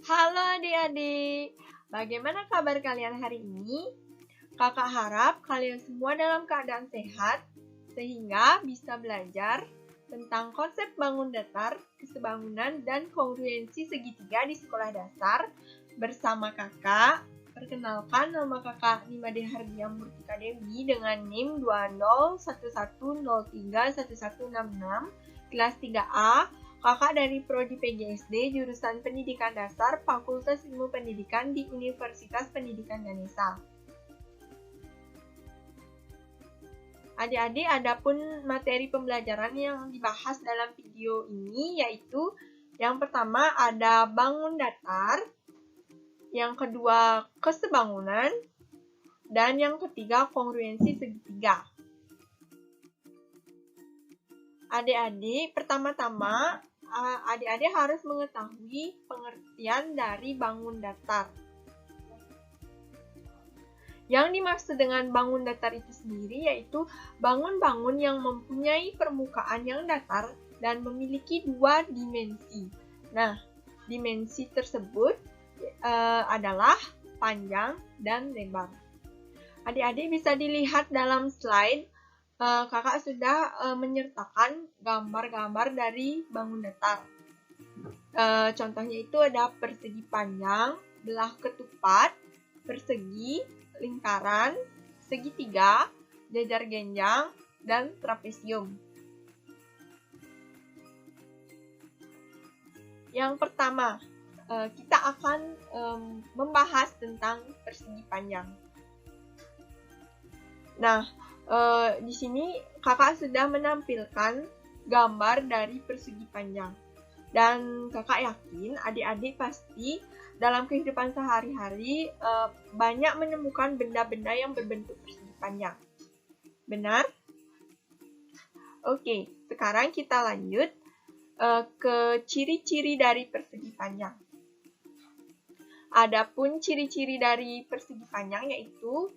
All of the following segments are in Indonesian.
Halo adik-adik, bagaimana kabar kalian hari ini? Kakak harap kalian semua dalam keadaan sehat, sehingga bisa belajar tentang konsep bangun datar, kesebangunan, dan kongruensi segitiga di sekolah dasar bersama kakak. Perkenalkan, nama kakak Nimade Hardiah Murtika Dewi dengan NIM 2011031166, kelas 3A. Kakak dari Prodi PGSD, jurusan Pendidikan Dasar, Fakultas Ilmu Pendidikan di Universitas Pendidikan Ganesha. Adik-adik, ada pun materi pembelajaran yang dibahas dalam video ini, yaitu yang pertama ada bangun datar, yang kedua kesebangunan, dan yang ketiga kongruensi segitiga. Adik-adik, pertama-tama adik-adik harus mengetahui pengertian dari bangun datar. Yang dimaksud dengan bangun datar itu sendiri yaitu bangun-bangun yang mempunyai permukaan yang datar dan memiliki dua dimensi. Nah, dimensi tersebut adalah panjang dan lebar. Adik-adik bisa dilihat dalam slide. Kakak sudah menyertakan gambar-gambar dari bangun datar. Contohnya itu ada persegi panjang, belah ketupat, persegi, lingkaran, segitiga, jajar genjang, dan trapesium. Yang pertama, kita akan membahas tentang persegi panjang. Nah, di sini kakak sudah menampilkan gambar dari persegi panjang. Dan kakak yakin adik-adik pasti dalam kehidupan sehari-hari banyak menemukan benda-benda yang berbentuk persegi panjang. Benar? Oke, sekarang kita lanjut ke ciri-ciri dari persegi panjang. Adapun ciri-ciri dari persegi panjang yaitu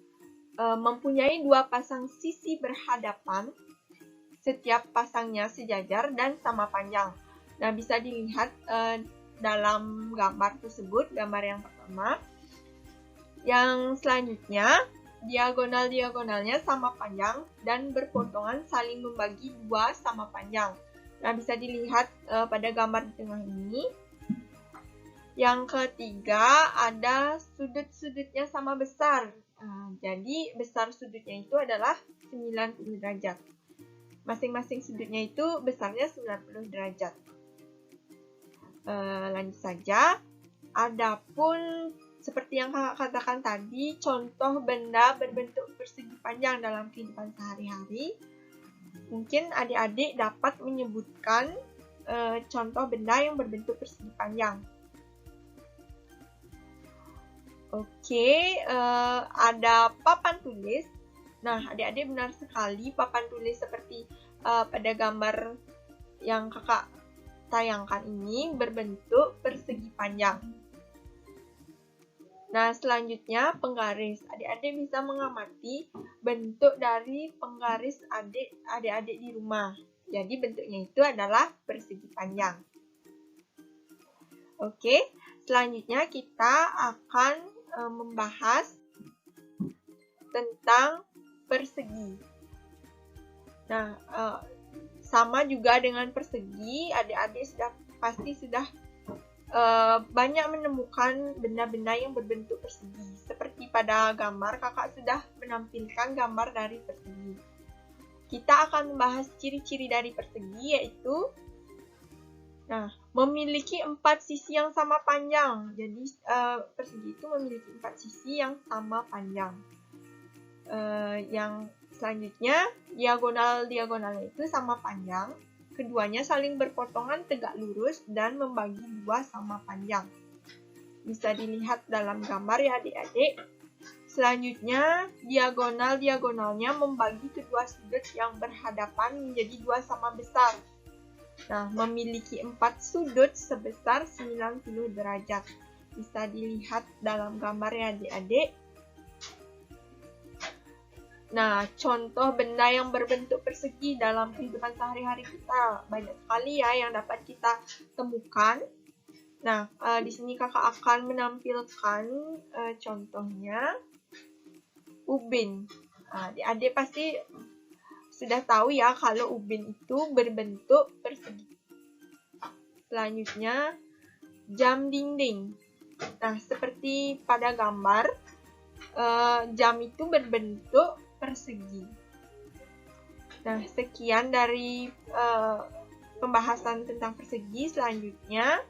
mempunyai dua pasang sisi berhadapan, setiap pasangnya sejajar dan sama panjang. Nah, bisa dilihat dalam gambar tersebut, gambar yang pertama. Yang selanjutnya, diagonal-diagonalnya sama panjang dan berpotongan saling membagi dua sama panjang. Nah, bisa dilihat pada gambar di tengah ini. Yang ketiga, ada sudut-sudutnya sama besar. Jadi besar sudutnya itu adalah 90 derajat. Masing-masing sudutnya itu besarnya 90 derajat. Lanjut saja. Adapun seperti yang kakak katakan tadi, contoh benda berbentuk persegi panjang dalam kehidupan sehari-hari. Mungkin adik-adik dapat menyebutkan contoh benda yang berbentuk persegi panjang. Oke, ada papan tulis. Nah, adik-adik benar sekali, papan tulis seperti pada gambar yang kakak tayangkan ini berbentuk persegi panjang. Nah, selanjutnya penggaris. Adik-adik bisa mengamati bentuk dari penggaris adik-adik di rumah. Jadi bentuknya itu adalah persegi panjang. Oke, selanjutnya kita akan membahas tentang persegi. Nah, sama juga dengan persegi, adik-adik pasti sudah banyak menemukan benda-benda yang berbentuk persegi. Seperti pada gambar, kakak sudah menampilkan gambar dari persegi. Kita akan membahas ciri-ciri dari persegi, yaitu memiliki 4 sisi yang sama panjang. Jadi persegi itu memiliki 4 sisi yang sama panjang. Yang selanjutnya, diagonal-diagonalnya itu sama panjang. Keduanya saling berpotongan tegak lurus dan membagi dua sama panjang. Bisa dilihat dalam gambar ya adik-adik. Selanjutnya, diagonal-diagonalnya membagi kedua sudut yang berhadapan menjadi dua sama besar. Nah, memiliki 4 sudut sebesar 90 derajat. Bisa dilihat dalam gambar ya adik-adik. Nah, contoh benda yang berbentuk persegi dalam kehidupan sehari-hari kita banyak sekali ya yang dapat kita temukan. Nah, di sini kakak akan menampilkan contohnya ubin. Adik-adik pasti sudah tahu ya kalau ubin itu berbentuk persegi. Selanjutnya, jam dinding. Nah, seperti pada gambar, jam itu berbentuk persegi. Nah, sekian dari pembahasan tentang persegi. Selanjutnya,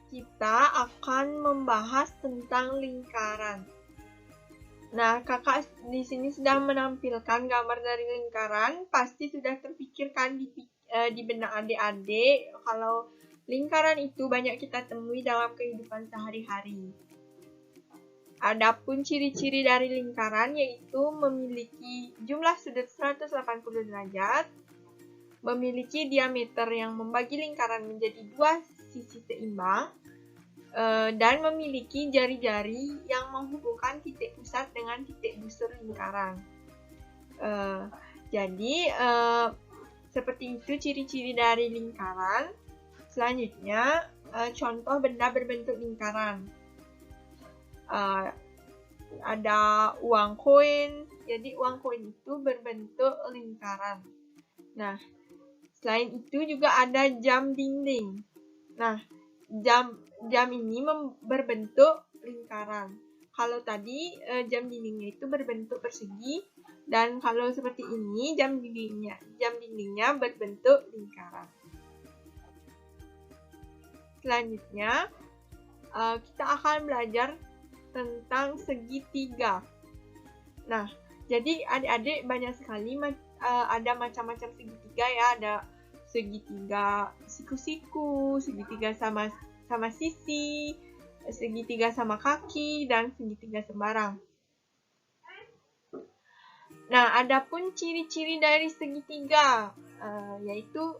kita akan membahas tentang lingkaran. Nah, kakak di sini sedang menampilkan gambar dari lingkaran. Pasti sudah terpikirkan di benak adik-adik kalau lingkaran itu banyak kita temui dalam kehidupan sehari-hari. Adapun ciri-ciri dari lingkaran yaitu memiliki jumlah sudut 180 derajat, memiliki diameter yang membagi lingkaran menjadi dua sisi seimbang, dan memiliki jari-jari yang menghubungkan titik pusat dengan titik busur lingkaran. Jadi, seperti itu ciri-ciri dari lingkaran. Selanjutnya, contoh benda berbentuk lingkaran. Ada uang koin, jadi uang koin itu berbentuk lingkaran. Nah, selain itu juga ada jam dinding. Nah, jam ini berbentuk lingkaran. Kalau tadi jam dindingnya itu berbentuk persegi, dan kalau seperti ini jam dindingnya berbentuk lingkaran. Selanjutnya, kita akan belajar tentang segitiga. Nah, jadi adik-adik banyak sekali ada macam-macam segitiga ya. Ada segitiga siku-siku, segitiga sama sisi, segitiga sama kaki, dan segitiga sembarang. Nah, adapun ciri-ciri dari segitiga, yaitu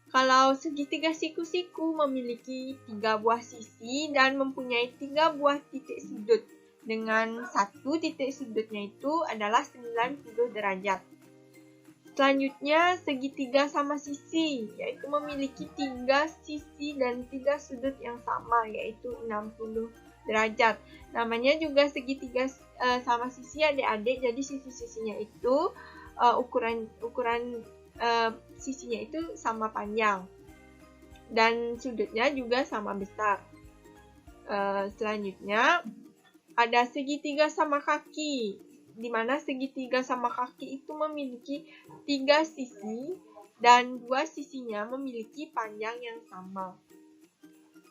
kalau segitiga siku-siku memiliki 3 buah sisi dan mempunyai 3 buah titik sudut, dengan satu titik sudutnya itu adalah 90 derajat. Selanjutnya, segitiga sama sisi, yaitu memiliki 3 sisi dan 3 sudut yang sama, yaitu 60 derajat. Namanya juga segitiga sama sisi adik-adik, jadi sisi-sisinya itu ukuran sisinya itu sama panjang dan sudutnya juga sama besar. Selanjutnya ada segitiga sama kaki, di mana segitiga sama kaki itu memiliki 3 sisi dan 2 sisinya memiliki panjang yang sama.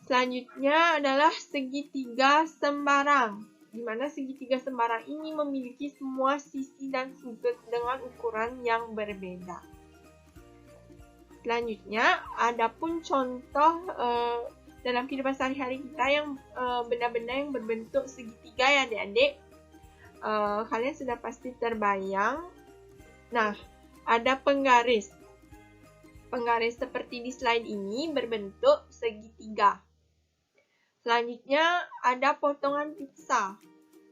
Selanjutnya adalah segitiga sembarang, di mana segitiga sembarang ini memiliki semua sisi dan sudut dengan ukuran yang berbeda. Selanjutnya, adapun contoh dalam kehidupan sehari-hari kita yang benda-benda yang berbentuk segitiga ya adik-adik. Kalian sudah pasti terbayang. Nah, ada penggaris. Penggaris seperti di slide ini berbentuk segitiga. Selanjutnya, ada potongan pizza.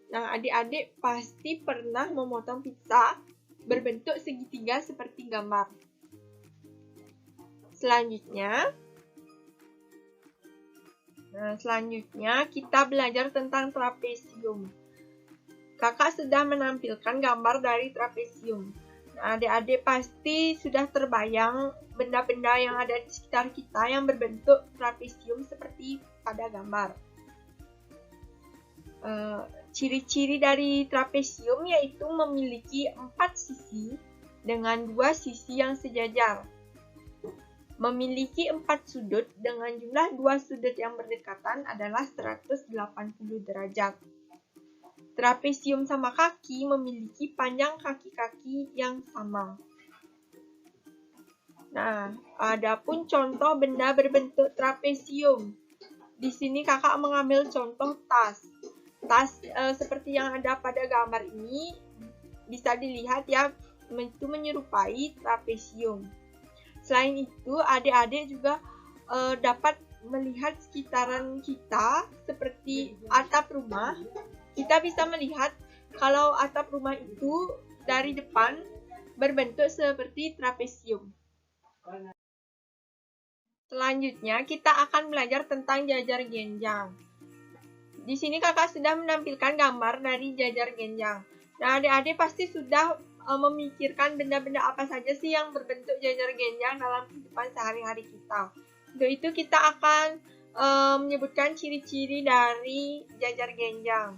Nah, adik-adik pasti pernah memotong pizza berbentuk segitiga seperti gambar. Selanjutnya kita belajar tentang trapesium. Kakak sudah menampilkan gambar dari trapesium. Nah, adik-adik pasti sudah terbayang benda-benda yang ada di sekitar kita yang berbentuk trapesium seperti pada gambar. Ciri-ciri dari trapesium yaitu memiliki 4 sisi dengan 2 sisi yang sejajar. Memiliki 4 sudut dengan jumlah 2 sudut yang berdekatan adalah 180 derajat. Trapesium sama kaki memiliki panjang kaki-kaki yang sama. Nah, adapun contoh benda berbentuk trapesium. Di sini kakak mengambil contoh tas. Tas seperti yang ada pada gambar ini bisa dilihat ya, itu menyerupai trapesium. Selain itu, adik-adik juga dapat melihat sekitaran kita seperti atap rumah. Kita bisa melihat kalau atap rumah itu dari depan berbentuk seperti trapesium. Selanjutnya, kita akan belajar tentang jajar genjang. Di sini kakak sudah menampilkan gambar dari jajar genjang. Nah, adik-adik pasti sudah memikirkan benda-benda apa saja sih yang berbentuk jajar genjang dalam kehidupan sehari-hari kita. Untuk itu, kita akan menyebutkan ciri-ciri dari jajar genjang.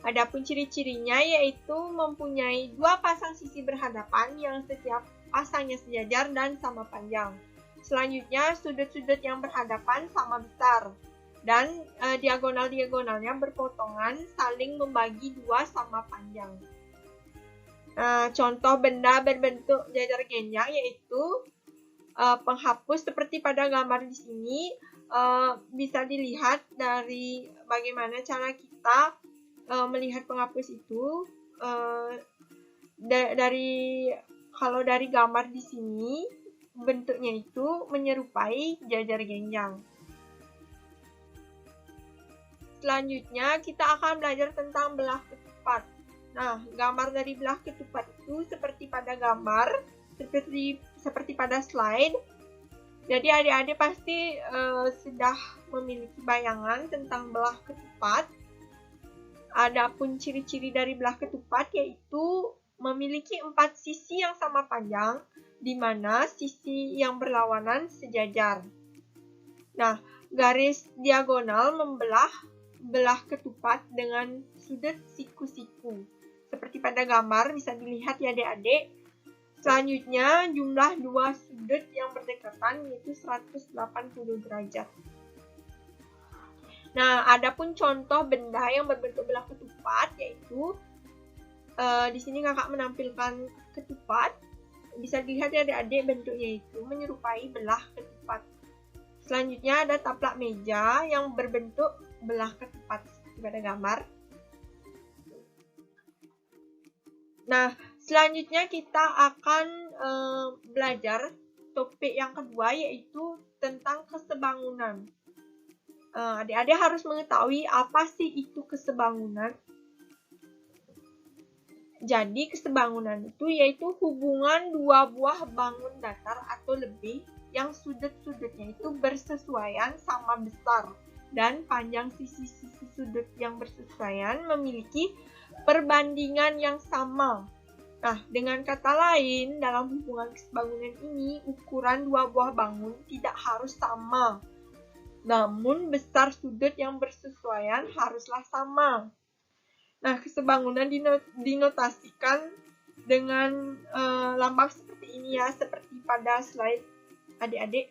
Adapun ciri-cirinya yaitu mempunyai dua pasang sisi berhadapan yang setiap pasangnya sejajar dan sama panjang. Selanjutnya, sudut-sudut yang berhadapan sama besar dan diagonal-diagonalnya berpotongan saling membagi dua sama panjang. Contoh benda berbentuk jajar genjang yaitu penghapus seperti pada gambar di sini. Bisa dilihat dari bagaimana cara kita melihat penghapus itu. Kalau dari gambar di sini bentuknya itu menyerupai jajar genjang. Selanjutnya kita akan belajar tentang belah ketupat. Nah, gambar dari belah ketupat itu seperti pada gambar, seperti pada slide. Jadi adik-adik pasti sudah memiliki bayangan tentang belah ketupat. Adapun ciri-ciri dari belah ketupat yaitu memiliki 4 sisi yang sama panjang, di mana sisi yang berlawanan sejajar. Nah, garis diagonal membelah belah ketupat dengan sudut siku-siku. Seperti pada gambar bisa dilihat ya adik-adik. Selanjutnya, jumlah dua sudut yang berdekatan yaitu 180 derajat. Nah, adapun contoh benda yang berbentuk belah ketupat yaitu di sini kakak menampilkan ketupat. Bisa dilihat ya adik-adik bentuknya itu menyerupai belah ketupat. Selanjutnya ada taplak meja yang berbentuk belah ketupat seperti pada gambar. Nah, selanjutnya kita akan belajar topik yang kedua yaitu tentang kesebangunan. Adik-adik harus mengetahui apa sih itu kesebangunan. Jadi kesebangunan itu yaitu hubungan dua buah bangun datar atau lebih yang sudut-sudutnya itu bersesuaian sama besar dan panjang sisi-sisi sudut yang bersesuaian memiliki perbandingan yang sama. Nah, dengan kata lain, dalam hubungan kesebangunan ini, ukuran dua buah bangun tidak harus sama. Namun, besar sudut yang bersesuaian haruslah sama. Nah, kesebangunan dinotasikan dengan lambang seperti ini ya, seperti pada slide adik-adik.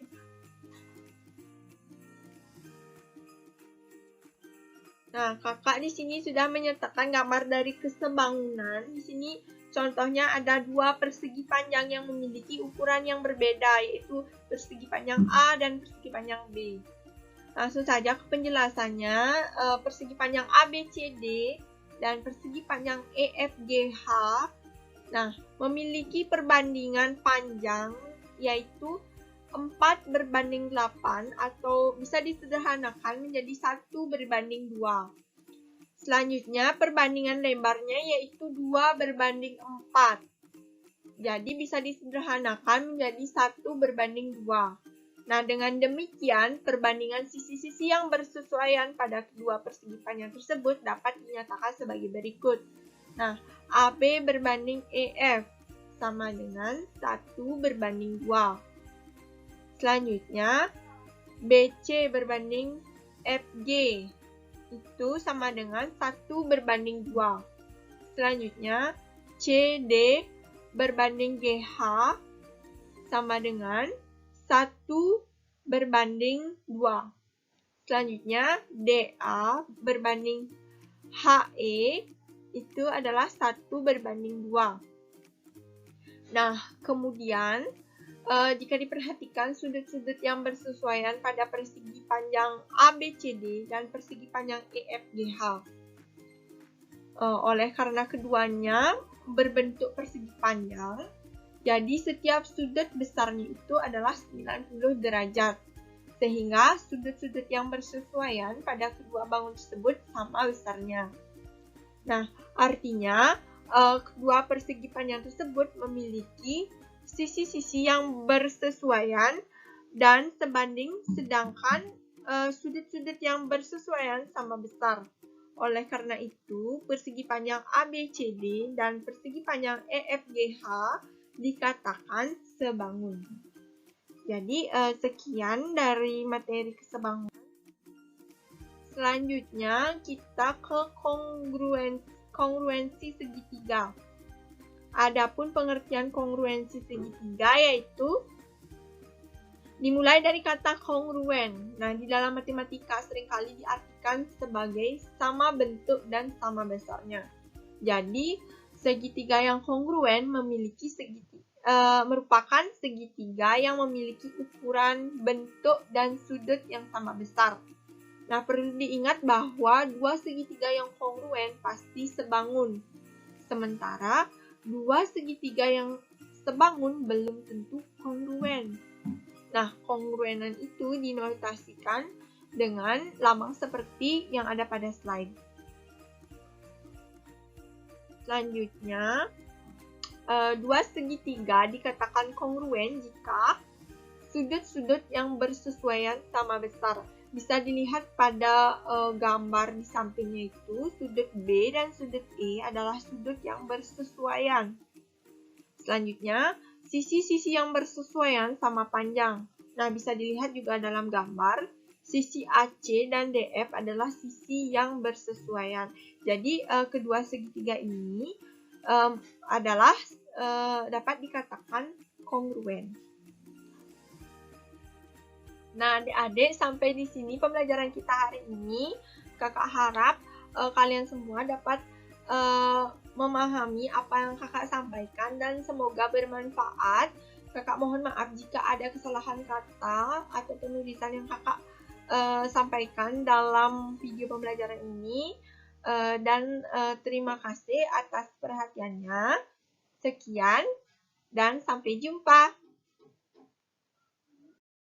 Nah, kakak di sini sudah menyertakan gambar dari kesebangunan. Di sini contohnya ada dua persegi panjang yang memiliki ukuran yang berbeda, yaitu persegi panjang A dan persegi panjang B. Langsung saja ke penjelasannya. Persegi panjang ABCD dan persegi panjang EFGH memiliki perbandingan panjang yaitu 4/8 atau bisa disederhanakan menjadi 1/2. Selanjutnya perbandingan lebarnya yaitu 2/4. Jadi bisa disederhanakan menjadi 1/2. Nah, dengan demikian, perbandingan sisi-sisi yang bersesuaian pada kedua persegi panjang tersebut dapat dinyatakan sebagai berikut. Nah, AB berbanding EF sama dengan 1/2. Selanjutnya, BC berbanding FG itu sama dengan 1/2. Selanjutnya, CD berbanding GH sama dengan 1/2. Selanjutnya, DA berbanding HE itu adalah 1/2. Nah, kemudian jika diperhatikan sudut-sudut yang bersesuaian pada persegi panjang ABCD dan persegi panjang EFGH. Oleh karena keduanya berbentuk persegi panjang, jadi setiap sudut besarnya itu adalah 90 derajat. Sehingga sudut-sudut yang bersesuaian pada kedua bangun tersebut sama besarnya. Nah, artinya kedua persegi panjang tersebut memiliki sisi-sisi yang bersesuaian dan sebanding, sedangkan sudut-sudut yang bersesuaian sama besar. Oleh karena itu, persegi panjang ABCD dan persegi panjang EFGH dikatakan sebangun. Jadi, sekian dari materi kesebangunan. Selanjutnya, kita ke kongruensi segitiga. Adapun pengertian kongruensi segitiga yaitu dimulai dari kata kongruen. Nah, di dalam matematika seringkali diartikan sebagai sama bentuk dan sama besarnya. Jadi, segitiga yang kongruen merupakan segitiga yang memiliki ukuran, bentuk, dan sudut yang sama besar. Nah, perlu diingat bahwa dua segitiga yang kongruen pasti sebangun. Sementara, dua segitiga yang sebangun belum tentu kongruen. Nah, kongruenan itu dinotasikan dengan lambang seperti yang ada pada slide. Selanjutnya, dua segitiga dikatakan kongruen jika sudut-sudut yang bersesuaian sama besar. Bisa dilihat pada gambar di sampingnya itu, sudut B dan sudut E adalah sudut yang bersesuaian. Selanjutnya, sisi-sisi yang bersesuaian sama panjang. Nah, bisa dilihat juga dalam gambar, sisi AC dan DF adalah sisi yang bersesuaian. Jadi, kedua segitiga ini dapat dikatakan kongruen. Nah, adik-adik, sampai di sini pembelajaran kita hari ini. Kakak harap kalian semua dapat memahami apa yang kakak sampaikan dan semoga bermanfaat. Kakak mohon maaf jika ada kesalahan kata atau penulisan yang kakak sampaikan dalam video pembelajaran ini. Dan terima kasih atas perhatiannya. Sekian dan sampai jumpa.